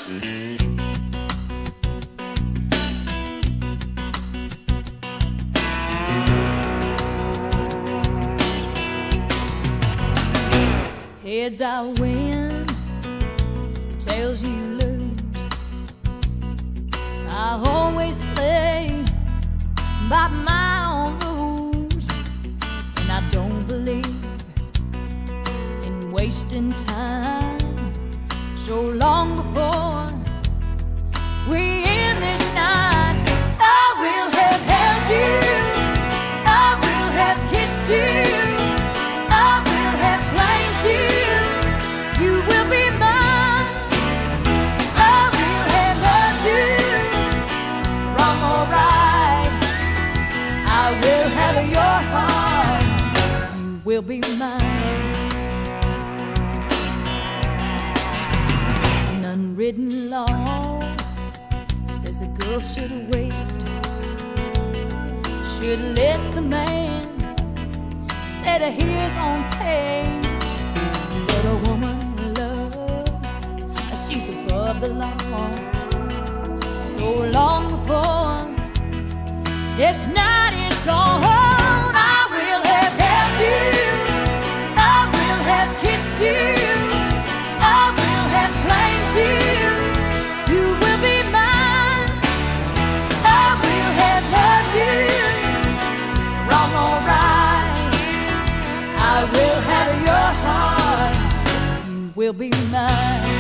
Heads I win, tails you lose. I always play by my own rules, and I don't believe in wasting time. So long before we end this night, I will have held you, I will have kissed you, I will have claimed you. You will be mine. I will have loved you, wrong or right. I will have your heart. You will be mine. An unwritten law says a girl should wait, should let the man set his own pace. But a woman in love, she's above the law. So long before this night is gone, I will have held you, I will have kissed you, I will have claimed you. You will be mine. I will have loved you, wrong or right. I will have your heart. You will be mine.